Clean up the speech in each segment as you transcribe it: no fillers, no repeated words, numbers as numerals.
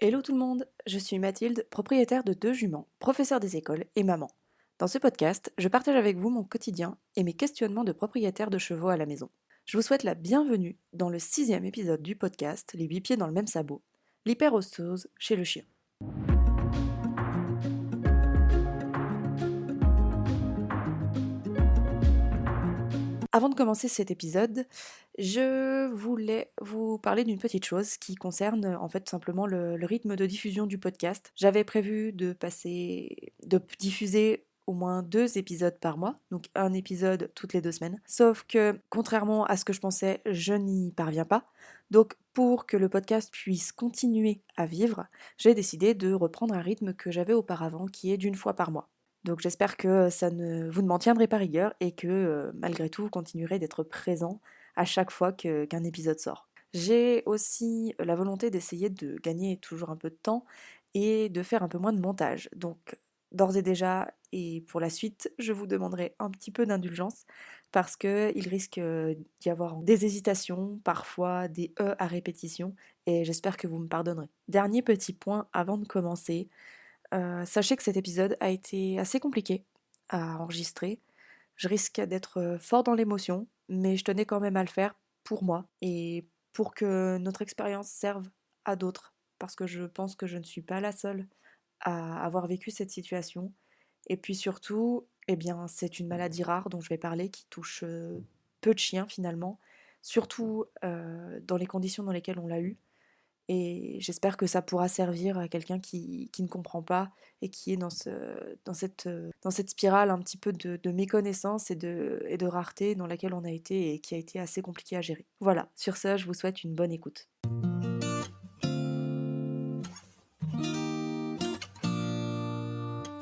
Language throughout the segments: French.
Hello tout le monde, je suis Mathilde, propriétaire de 2 juments, professeure des écoles et maman. Dans ce podcast, je partage avec vous mon quotidien et mes questionnements de propriétaire de chevaux à la maison. Je vous souhaite la bienvenue dans le 6e épisode du podcast Les 8 pieds dans le même sabot, l'hyperostose chez le chien. Avant de commencer cet épisode, je voulais vous parler d'une petite chose qui concerne en fait simplement le rythme de diffusion du podcast. J'avais prévu de diffuser au moins 2 épisodes par mois, donc un épisode toutes les 2 semaines. Sauf que, contrairement à ce que je pensais, je n'y parviens pas. Donc, pour que le podcast puisse continuer à vivre, j'ai décidé de reprendre un rythme que j'avais auparavant, qui est d'une fois par mois. Donc j'espère que vous ne m'en tiendrez pas rigueur et que malgré tout vous continuerez d'être présent à chaque fois qu'un épisode sort. J'ai aussi la volonté d'essayer de gagner toujours un peu de temps et de faire un peu moins de montage. Donc d'ores et déjà et pour la suite, je vous demanderai un petit peu d'indulgence parce qu'il risque d'y avoir des hésitations, parfois des à répétition et j'espère que vous me pardonnerez. Dernier petit point avant de commencer. Sachez que cet épisode a été assez compliqué à enregistrer. Je risque d'être fort dans l'émotion, mais je tenais quand même à le faire pour moi et pour que notre expérience serve à d'autres, parce que je pense que je ne suis pas la seule à avoir vécu cette situation. Et puis surtout, eh bien, c'est une maladie rare dont je vais parler qui touche peu de chiens finalement, surtout dans les conditions dans lesquelles on l'a eu. Et j'espère que ça pourra servir à quelqu'un qui ne comprend pas et qui est dans cette spirale un petit peu de méconnaissance et de rareté dans laquelle on a été et qui a été assez compliqué à gérer. Voilà, sur ce, je vous souhaite une bonne écoute.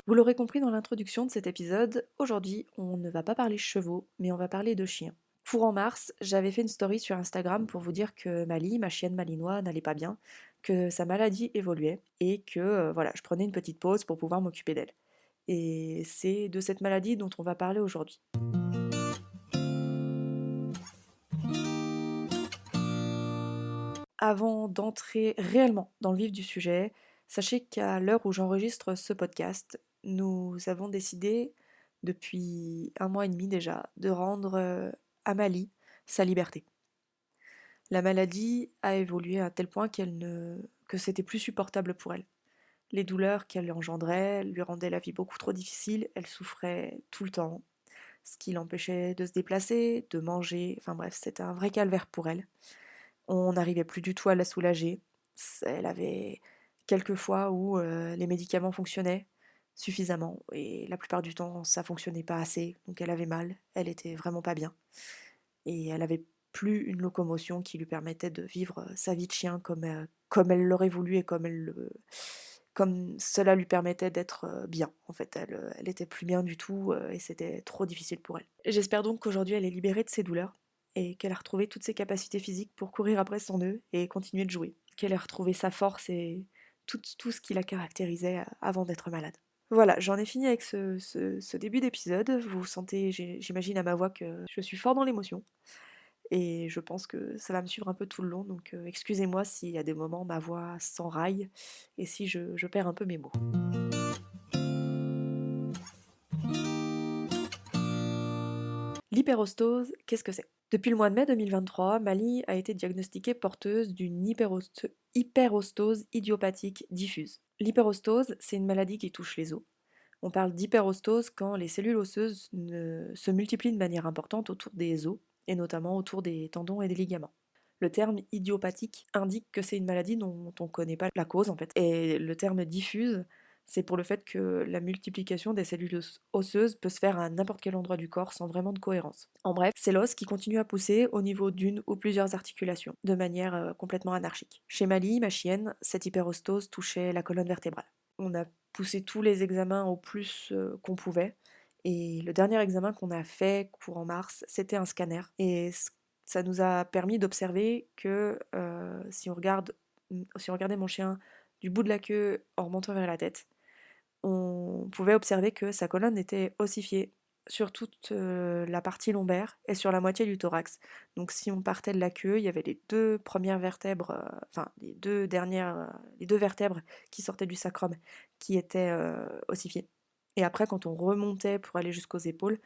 Vous l'aurez compris dans l'introduction de cet épisode, aujourd'hui on ne va pas parler chevaux, mais on va parler de chiens. Courant mars, j'avais fait une story sur Instagram pour vous dire que Mali, ma chienne malinois, n'allait pas bien, que sa maladie évoluait et que voilà, je prenais une petite pause pour pouvoir m'occuper d'elle. Et c'est de cette maladie dont on va parler aujourd'hui. Avant d'entrer réellement dans le vif du sujet, sachez qu'à l'heure où j'enregistre ce podcast, nous avons décidé, depuis 1 mois et demi déjà, de rendre à Mali sa liberté. La maladie a évolué à tel point que c'était plus supportable pour elle. Les douleurs qu'elle engendrait lui rendaient la vie beaucoup trop difficile, elle souffrait tout le temps, ce qui l'empêchait de se déplacer, de manger, enfin bref, c'était un vrai calvaire pour elle. On n'arrivait plus du tout à la soulager. Elle avait quelques fois où les médicaments fonctionnaient suffisamment et la plupart du temps ça fonctionnait pas assez, donc elle avait mal, elle était vraiment pas bien et elle avait plus une locomotion qui lui permettait de vivre sa vie de chien comme elle l'aurait voulu et comme cela lui permettait d'être bien. En fait, elle était plus bien du tout et c'était trop difficile pour elle. J'espère donc qu'aujourd'hui elle est libérée de ses douleurs et qu'elle a retrouvé toutes ses capacités physiques pour courir après son nœud et continuer de jouer. Qu'elle a retrouvé sa force et tout ce qui la caractérisait avant d'être malade. Voilà, j'en ai fini avec ce début d'épisode. Vous sentez, j'imagine à ma voix que je suis fort dans l'émotion. Et je pense que ça va me suivre un peu tout le long. Donc excusez-moi s'il y a des moments ma voix s'enraille et si je perds un peu mes mots. L'hyperostose, qu'est-ce que c'est? Depuis le mois de mai 2023, Mali a été diagnostiquée porteuse d'une hyperostose idiopathique diffuse. L'hyperostose, c'est une maladie qui touche les os. On parle d'hyperostose quand les cellules osseuses se multiplient de manière importante autour des os, et notamment autour des tendons et des ligaments. Le terme idiopathique indique que c'est une maladie dont on ne connaît pas la cause en fait. Et le terme diffuse, c'est pour le fait que la multiplication des cellules osseuses peut se faire à n'importe quel endroit du corps sans vraiment de cohérence. En bref, c'est l'os qui continue à pousser au niveau d'une ou plusieurs articulations, de manière complètement anarchique. Chez Mali, ma chienne, cette hyperostose touchait la colonne vertébrale. On a poussé tous les examens au plus qu'on pouvait. Et le dernier examen qu'on a fait courant mars, c'était un scanner. Et ça nous a permis d'observer que si on regardait mon chien du bout de la queue en remontant vers la tête, on pouvait observer que sa colonne était ossifiée sur toute la partie lombaire et sur la moitié du thorax. Donc si on partait de la queue, il y avait les deux premières vertèbres, enfin les deux vertèbres qui sortaient du sacrum qui étaient ossifiées. Et après, quand on remontait pour aller jusqu'aux épaules,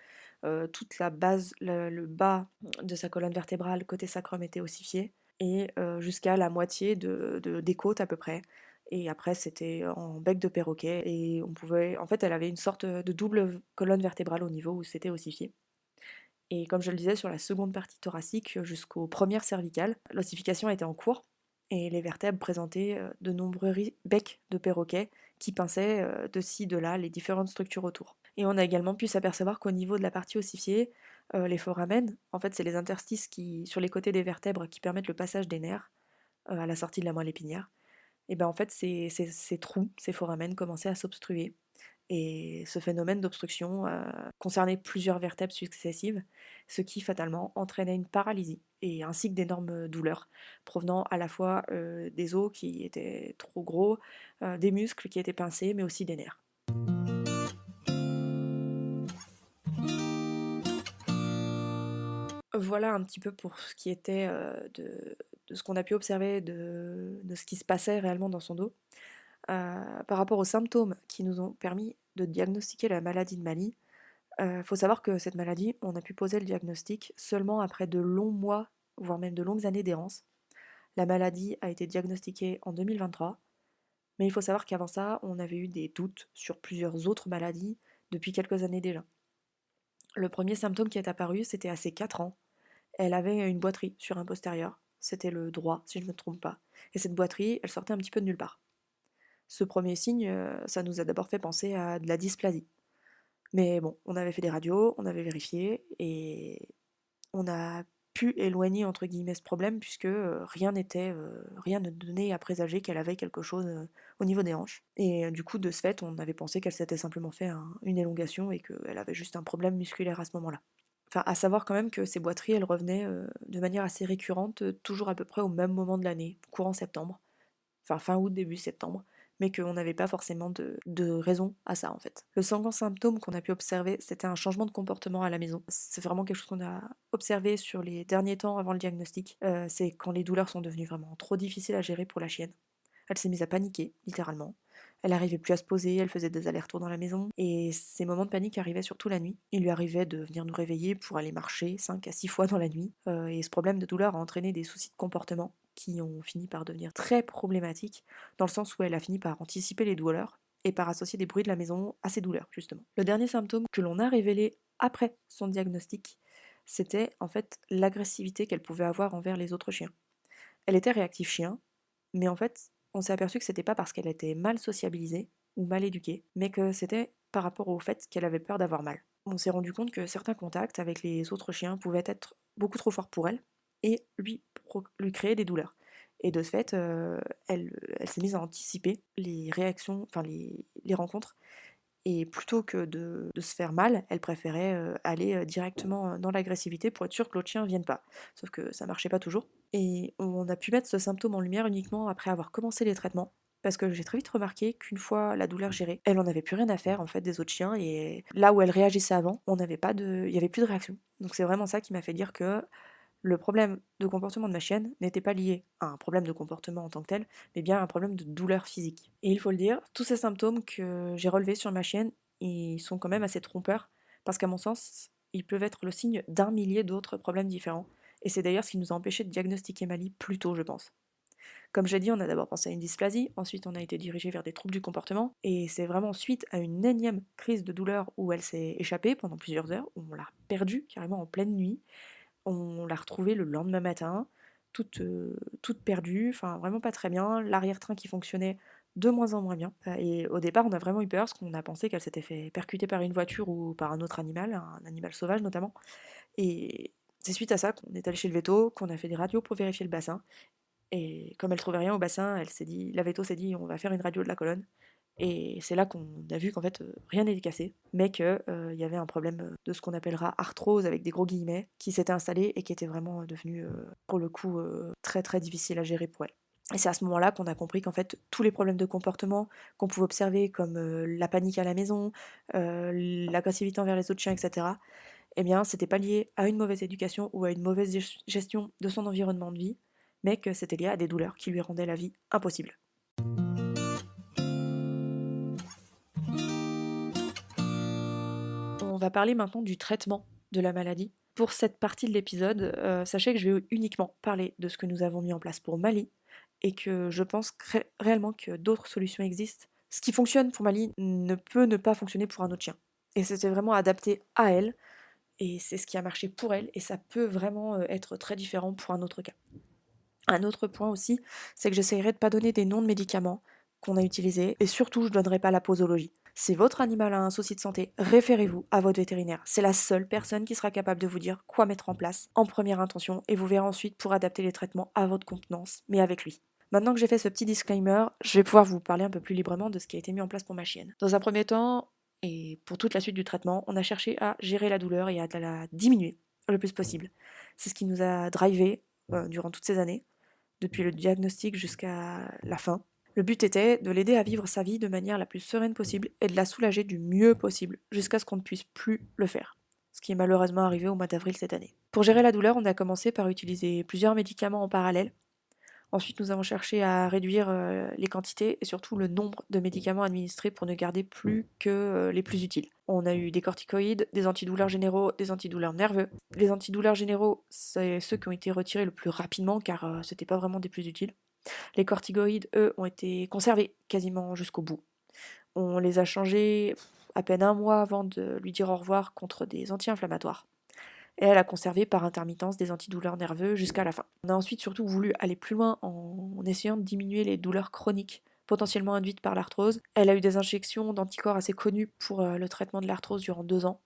toute la base, le bas de sa colonne vertébrale côté sacrum était ossifié et jusqu'à la moitié des côtes à peu près. Et après, c'était en bec de perroquet et on pouvait. En fait, elle avait une sorte de double colonne vertébrale au niveau où c'était ossifié. Et comme je le disais, sur la seconde partie thoracique jusqu'aux premières cervicales, l'ossification était en cours et les vertèbres présentaient de nombreux becs de perroquet qui pinçaient de ci, de là les différentes structures autour. Et on a également pu s'apercevoir qu'au niveau de la partie ossifiée, les foramen, en fait, c'est les interstices sur les côtés des vertèbres qui permettent le passage des nerfs à la sortie de la moelle épinière. Et ben en fait, ces trous, ces foramen commençaient à s'obstruer. Et ce phénomène d'obstruction concernait plusieurs vertèbres successives, ce qui fatalement entraînait une paralysie et ainsi que d'énormes douleurs, provenant à la fois des os qui étaient trop gros, des muscles qui étaient pincés, mais aussi des nerfs. Voilà un petit peu pour ce qui était de ce qu'on a pu observer de ce qui se passait réellement dans son dos. Par rapport aux symptômes qui nous ont permis de diagnostiquer la maladie de Mali, faut savoir que cette maladie, on a pu poser le diagnostic seulement après de longs mois, voire même de longues années d'errance. La maladie a été diagnostiquée en 2023, mais il faut savoir qu'avant ça, on avait eu des doutes sur plusieurs autres maladies depuis quelques années déjà. Le premier symptôme qui est apparu, c'était à ses 4 ans. Elle avait une boiterie sur un postérieur. C'était le droit, si je ne me trompe pas. Et cette boiterie, elle sortait un petit peu de nulle part. Ce premier signe, ça nous a d'abord fait penser à de la dysplasie. Mais bon, on avait fait des radios, on avait vérifié, et on a pu éloigner entre guillemets ce problème puisque rien ne donnait à présager qu'elle avait quelque chose au niveau des hanches. Et du coup, de ce fait, on avait pensé qu'elle s'était simplement fait une élongation et qu'elle avait juste un problème musculaire à ce moment-là. Enfin, à savoir quand même que ces boiteries, elles revenaient de manière assez récurrente, toujours à peu près au même moment de l'année, courant septembre, enfin fin août, début septembre, mais qu'on n'avait pas forcément de raison à ça en fait. Le second symptôme qu'on a pu observer, c'était un changement de comportement à la maison. C'est vraiment quelque chose qu'on a observé sur les derniers temps avant le diagnostic. C'est quand les douleurs sont devenues vraiment trop difficiles à gérer pour la chienne. Elle s'est mise à paniquer, littéralement. Elle n'arrivait plus à se poser, elle faisait des allers-retours dans la maison, et ces moments de panique arrivaient surtout la nuit. Il lui arrivait de venir nous réveiller pour aller marcher 5 à 6 fois dans la nuit, et ce problème de douleur a entraîné des soucis de comportement qui ont fini par devenir très problématiques, dans le sens où elle a fini par anticiper les douleurs et par associer des bruits de la maison à ces douleurs, justement. Le dernier symptôme que l'on a révélé après son diagnostic, c'était en fait l'agressivité qu'elle pouvait avoir envers les autres chiens. Elle était réactive chien, mais en fait, on s'est aperçu que c'était pas parce qu'elle était mal sociabilisée ou mal éduquée, mais que c'était par rapport au fait qu'elle avait peur d'avoir mal. On s'est rendu compte que certains contacts avec les autres chiens pouvaient être beaucoup trop forts pour elle et lui créer des douleurs. Et de ce fait, elle s'est mise à anticiper les réactions, enfin les rencontres, et plutôt que de se faire mal, elle préférait aller directement dans l'agressivité pour être sûre que l'autre chien ne vienne pas. Sauf que ça marchait pas toujours. Et on a pu mettre ce symptôme en lumière uniquement après avoir commencé les traitements. Parce que j'ai très vite remarqué qu'une fois la douleur gérée, elle en avait plus rien à faire en fait des autres chiens, et là où elle réagissait avant, il y avait plus de réaction. Donc c'est vraiment ça qui m'a fait dire que le problème de comportement de ma chienne n'était pas lié à un problème de comportement en tant que tel, mais bien à un problème de douleur physique. Et il faut le dire, tous ces symptômes que j'ai relevés sur ma chienne, ils sont quand même assez trompeurs, parce qu'à mon sens, ils peuvent être le signe d'un millier d'autres problèmes différents. Et c'est d'ailleurs ce qui nous a empêché de diagnostiquer Mali plus tôt, je pense. Comme j'ai dit, on a d'abord pensé à une dysplasie, ensuite on a été dirigé vers des troubles du comportement, et c'est vraiment suite à une énième crise de douleur où elle s'est échappée pendant plusieurs heures, où on l'a perdue carrément en pleine nuit. On l'a retrouvée le lendemain matin, toute perdue, enfin vraiment pas très bien, l'arrière-train qui fonctionnait de moins en moins bien. Et au départ, on a vraiment eu peur parce qu'on a pensé qu'elle s'était fait percuter par une voiture ou par un autre animal, un animal sauvage notamment. Et c'est suite à ça qu'on est allé chez le véto, qu'on a fait des radios pour vérifier le bassin. Et comme elle trouvait rien au bassin, la véto s'est dit on va faire une radio de la colonne. Et c'est là qu'on a vu qu'en fait rien n'était cassé, mais qu'il y avait un problème de ce qu'on appellera arthrose avec des gros guillemets qui s'était installé et qui était vraiment devenu pour le coup très très difficile à gérer pour elle. Et c'est à ce moment-là qu'on a compris qu'en fait, tous les problèmes de comportement qu'on pouvait observer, comme la panique à la maison, l'agressivité envers les autres chiens, etc., eh bien, c'était pas lié à une mauvaise éducation ou à une mauvaise gestion de son environnement de vie, mais que c'était lié à des douleurs qui lui rendaient la vie impossible. On va parler maintenant du traitement de la maladie. Pour cette partie de l'épisode, sachez que je vais uniquement parler de ce que nous avons mis en place pour Mali et que je pense réellement que d'autres solutions existent. Ce qui fonctionne pour Mali ne peut ne pas fonctionner pour un autre chien. Et c'était vraiment adapté à elle, et c'est ce qui a marché pour elle, et ça peut vraiment être très différent pour un autre cas. Un autre point aussi, c'est que j'essayerai de pas donner des noms de médicaments qu'on a utilisés, et surtout je ne donnerai pas la posologie. Si votre animal a un souci de santé, référez-vous à votre vétérinaire. C'est la seule personne qui sera capable de vous dire quoi mettre en place en première intention, et vous verrez ensuite pour adapter les traitements à votre contenance, mais avec lui. Maintenant que j'ai fait ce petit disclaimer, je vais pouvoir vous parler un peu plus librement de ce qui a été mis en place pour ma chienne. Dans un premier temps, et pour toute la suite du traitement, on a cherché à gérer la douleur et à la diminuer le plus possible. C'est ce qui nous a drivé durant toutes ces années, depuis le diagnostic jusqu'à la fin. Le but était de l'aider à vivre sa vie de manière la plus sereine possible et de la soulager du mieux possible jusqu'à ce qu'on ne puisse plus le faire, ce qui est malheureusement arrivé au mois d'avril cette année. Pour gérer la douleur, on a commencé par utiliser plusieurs médicaments en parallèle. Ensuite, nous avons cherché à réduire les quantités et surtout le nombre de médicaments administrés pour ne garder plus que les plus utiles. On a eu des corticoïdes, des antidouleurs généraux, des antidouleurs nerveux. Les antidouleurs généraux, c'est ceux qui ont été retirés le plus rapidement car c'était pas vraiment des plus utiles. Les corticoïdes, eux, ont été conservés quasiment jusqu'au bout. On les a changés à peine un mois avant de lui dire au revoir contre des anti-inflammatoires. Et elle a conservé par intermittence des antidouleurs nerveux jusqu'à la fin. On a ensuite surtout voulu aller plus loin en essayant de diminuer les douleurs chroniques potentiellement induites par l'arthrose. Elle a eu des injections d'anticorps assez connues pour le traitement de l'arthrose durant 2 ans.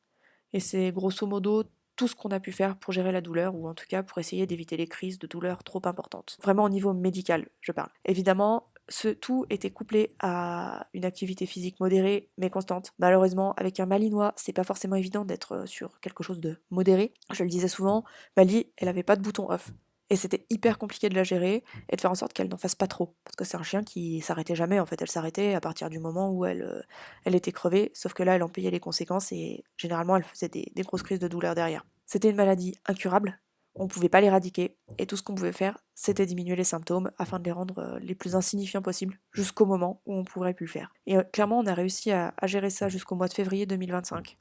Et c'est grosso modo tout ce qu'on a pu faire pour gérer la douleur, ou en tout cas pour essayer d'éviter les crises de douleur trop importantes. Vraiment au niveau médical, je parle. Évidemment, ce tout était couplé à une activité physique modérée mais constante. Malheureusement, avec un Malinois, c'est pas forcément évident d'être sur quelque chose de modéré. Je le disais souvent, Mali, elle avait pas de bouton off. Et c'était hyper compliqué de la gérer et de faire en sorte qu'elle n'en fasse pas trop. Parce que c'est un chien qui s'arrêtait jamais, en fait. Elle s'arrêtait à partir du moment où elle était crevée, sauf que là, elle en payait les conséquences et généralement, elle faisait des grosses crises de douleur derrière. C'était une maladie incurable, on ne pouvait pas l'éradiquer, et tout ce qu'on pouvait faire, c'était diminuer les symptômes afin de les rendre les plus insignifiants possibles, jusqu'au moment où on pourrait plus le faire. Et clairement, on a réussi à gérer ça jusqu'au mois de février 2025,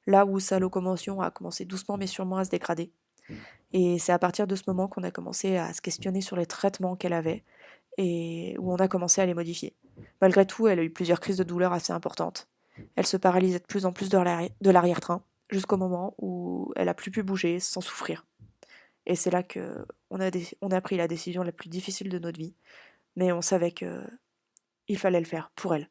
là où sa locomotion a commencé doucement mais sûrement à se dégrader. Et c'est à partir de ce moment qu'on a commencé à se questionner sur les traitements qu'elle avait, et où on a commencé à les modifier. Malgré tout, elle a eu plusieurs crises de douleur assez importantes. Elle se paralysait de plus en plus de l'arrière-train, jusqu'au moment où elle a plus pu bouger sans souffrir. Et c'est là que on a pris la décision la plus difficile de notre vie, mais on savait que il fallait le faire pour elle.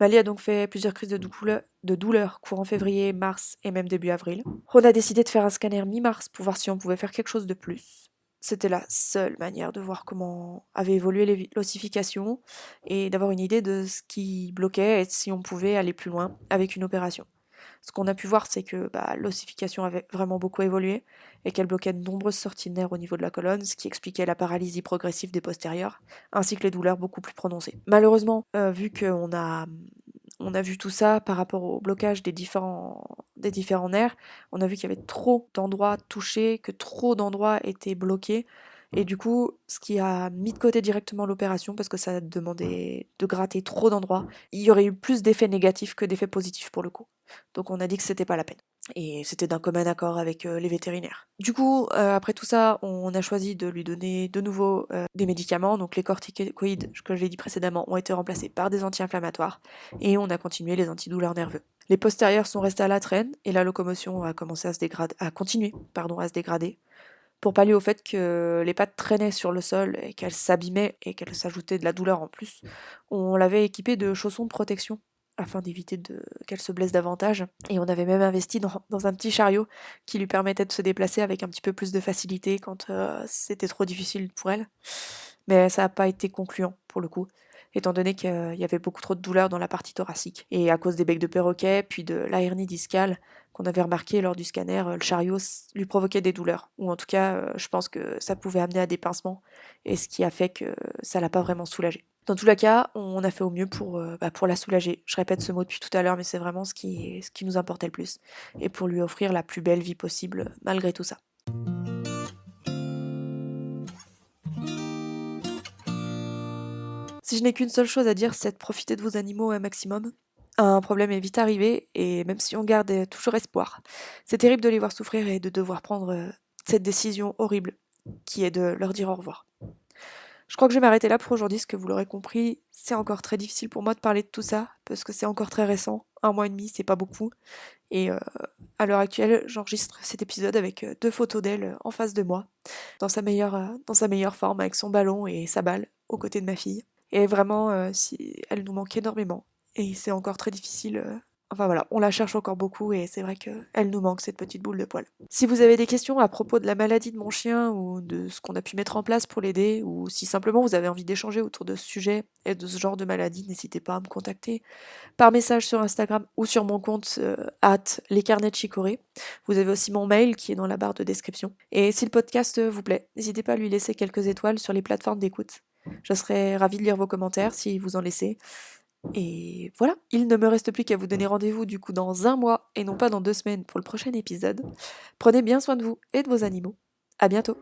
Mali a donc fait plusieurs crises de douleur courant février, mars et même début avril. On a décidé de faire un scanner mi-mars pour voir si on pouvait faire quelque chose de plus. C'était la seule manière de voir comment avait évolué l'ossification et d'avoir une idée de ce qui bloquait et si on pouvait aller plus loin avec une opération. Ce qu'on a pu voir, c'est que l'ossification avait vraiment beaucoup évolué et qu'elle bloquait de nombreuses sorties de nerfs au niveau de la colonne, ce qui expliquait la paralysie progressive des postérieurs, ainsi que les douleurs beaucoup plus prononcées. Malheureusement, vu qu'on a vu tout ça par rapport au blocage des différents nerfs, on a vu qu'il y avait trop d'endroits touchés, que trop d'endroits étaient bloqués. Et du coup, ce qui a mis de côté directement l'opération, parce que ça demandait de gratter trop d'endroits, il y aurait eu plus d'effets négatifs que d'effets positifs pour le coup. Donc on a dit que c'était pas la peine. Et c'était d'un commun accord avec les vétérinaires. Du coup, après tout ça, on a choisi de lui donner de nouveau des médicaments. Donc les corticoïdes, que j'ai dit précédemment, ont été remplacés par des anti-inflammatoires. Et on a continué les antidouleurs nerveux. Les postérieurs sont restés à la traîne et la locomotion a commencé à continuer à se dégrader. Pour pallier au fait que les pattes traînaient sur le sol et qu'elles s'abîmaient et qu'elles s'ajoutaient de la douleur en plus, on l'avait équipée de chaussons de protection afin d'éviter qu'elle se blesse davantage. Et on avait même investi dans un petit chariot qui lui permettait de se déplacer avec un petit peu plus de facilité quand c'était trop difficile pour elle. Mais ça n'a pas été concluant pour le coup, étant donné qu'il y avait beaucoup trop de douleur dans la partie thoracique. Et à cause des becs de perroquet, puis de la hernie discale qu'on avait remarqué lors du scanner, le chariot lui provoquait des douleurs. Ou en tout cas, je pense que ça pouvait amener à des pincements, et ce qui a fait que ça l'a pas vraiment soulagée. Dans tous les cas, on a fait au mieux pour la soulager. Je répète ce mot depuis tout à l'heure, mais c'est vraiment ce qui nous importait le plus. Et pour lui offrir la plus belle vie possible, malgré tout ça. Si je n'ai qu'une seule chose à dire, c'est de profiter de vos animaux un maximum. Un problème est vite arrivé, et même si on garde toujours espoir, c'est terrible de les voir souffrir et de devoir prendre cette décision horrible, qui est de leur dire au revoir. Je crois que je vais m'arrêter là pour aujourd'hui, parce que vous l'aurez compris, c'est encore très difficile pour moi de parler de tout ça, parce que c'est encore très récent. 1 mois et demi, c'est pas beaucoup. Et à l'heure actuelle, j'enregistre cet épisode avec 2 photos d'elle en face de moi, dans sa meilleure forme, avec son ballon et sa balle, aux côtés de ma fille. Et vraiment, si elle nous manque énormément. Et c'est encore très difficile. Enfin voilà, on la cherche encore beaucoup et c'est vrai qu'elle nous manque, cette petite boule de poil. Si vous avez des questions à propos de la maladie de mon chien ou de ce qu'on a pu mettre en place pour l'aider, ou si simplement vous avez envie d'échanger autour de ce sujet et de ce genre de maladie, n'hésitez pas à me contacter par message sur Instagram ou sur mon compte @lescarnetschicorée. Vous avez aussi mon mail qui est dans la barre de description. Et si le podcast vous plaît, n'hésitez pas à lui laisser quelques étoiles sur les plateformes d'écoute. Je serais ravie de lire vos commentaires si vous en laissez. Et voilà, il ne me reste plus qu'à vous donner rendez-vous du coup dans 1 mois et non pas dans 2 semaines pour le prochain épisode. Prenez bien soin de vous et de vos animaux. À bientôt.